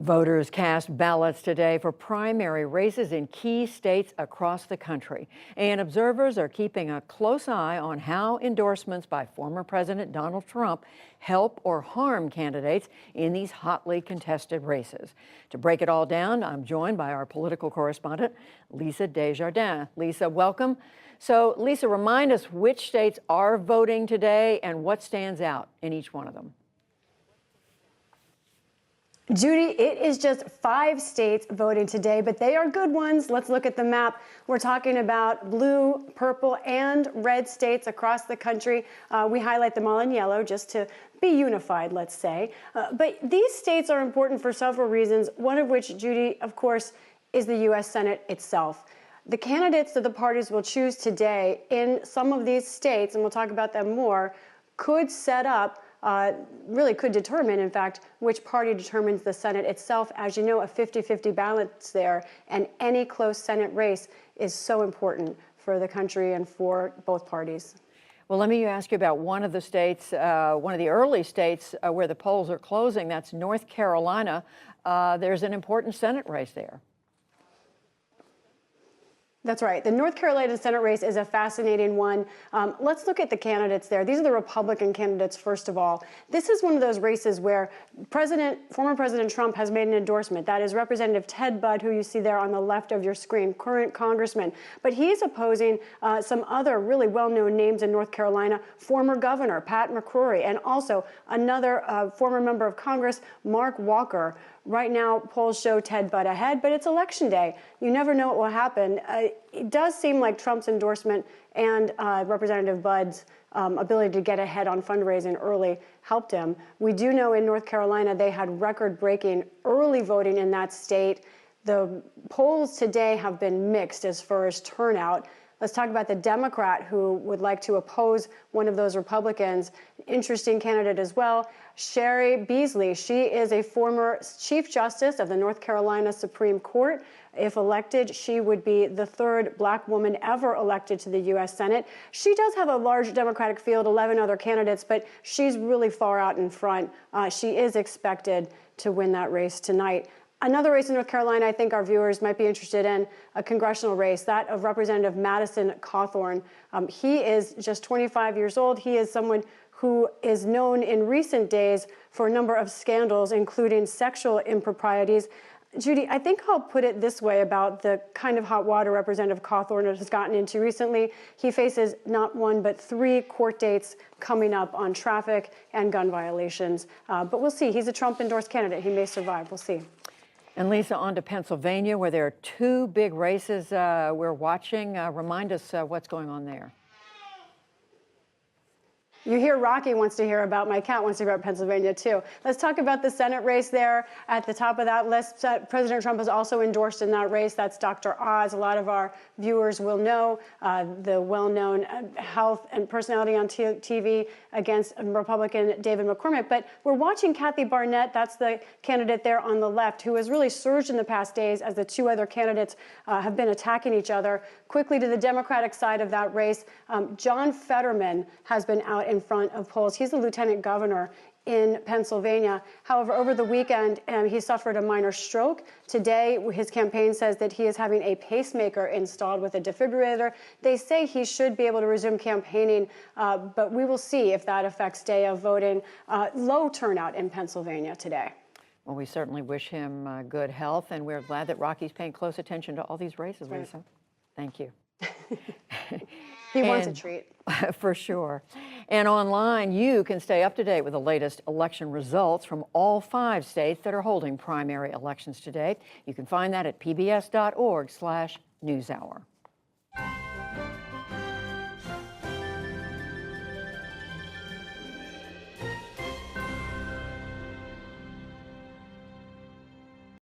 Voters cast ballots today for primary races in key states across the country. And observers are keeping a close eye on how endorsements by former President Donald Trump help or harm candidates in these hotly contested races. To break it all down, I'm joined by our political correspondent, Lisa Desjardins. Lisa, welcome. So, Lisa, remind us which states are voting today and what stands out in each one of them. Judy, it is just 5 states voting today, but they are good ones. Let's look at the map. We're talking about blue, purple, and red states across the country. We highlight them all in yellow just to be unified, let's say. But these states are important for several reasons, one of which, Judy, of course, is the U.S. Senate itself. The candidates that the parties will choose today in some of these states, and we'll talk about them more, could set up really could determine, in fact, which party determines the Senate itself. As you know, a 50-50 balance there, and any close Senate race is so important for the country and for both parties. Well, let me ask you about one of the states, one of the early states where the polls are closing. That's North Carolina. There's an important Senate race there. That's right. The North Carolina Senate race is a fascinating one. Let's look at the candidates there. These are the Republican candidates, first of all. This is one of those races where former President Trump has made an endorsement. That is Representative Ted Budd, who you see there on the left of your screen, current congressman. But he's opposing some other really well-known names in North Carolina, former Governor Pat McCrory, and also another former member of Congress, Mark Walker. Right now, polls show Ted Budd ahead, but it's election day. You never know what will happen. It does seem like Trump's endorsement and Representative Budd's ability to get ahead on fundraising early helped him. We do know in North Carolina they had record-breaking early voting in that state. The polls today have been mixed as far as turnout. Let's talk about the Democrat who would like to oppose one of those Republicans. Interesting candidate as well, Cheri Beasley. She is a former Chief Justice of the North Carolina Supreme Court. If elected, she would be the 3rd Black woman ever elected to the U.S. Senate. She does have a large Democratic field, 11 other candidates, but she's really far out in front. She is expected to win that race tonight. Another race in North Carolina I think our viewers might be interested in, a congressional race, that of Representative Madison Cawthorn. He is just 25 years old. He is someone who is known in recent days for a number of scandals, including sexual improprieties. Judy, I think I'll put it this way about the kind of hot water Representative Cawthorn has gotten into recently. He faces not 1, but 3 court dates coming up on traffic and gun violations. But we'll see. He's a Trump-endorsed candidate. He may survive. We'll see. And Lisa, on to Pennsylvania, where there are 2 big races we're watching. Remind us what's going on there. You hear Rocky wants to hear about, my cat wants to hear about Pennsylvania too. Let's talk about the Senate race there. At the top of that list, President Trump has also endorsed in that race. That's Dr. Oz. A lot of our viewers will know the well-known health and personality on TV against Republican David McCormick. But we're watching Kathy Barnett, that's the candidate there on the left, who has really surged in the past days as the 2 other candidates have been attacking each other. Quickly to the Democratic side of that race, John Fetterman has been out in front of polls. He's the lieutenant governor in Pennsylvania. However, over the weekend, he suffered a minor stroke. Today, his campaign says that he is having a pacemaker installed with a defibrillator. They say he should be able to resume campaigning, but we will see if that affects day of voting. Low turnout in Pennsylvania today. Well, we certainly wish him good health, and we're glad that Rocky's paying close attention to all these races, Right. Lisa. Thank you. He wants a treat. For sure. And online, you can stay up to date with the latest election results from all 5 states that are holding primary elections today. You can find that at pbs.org/newshour.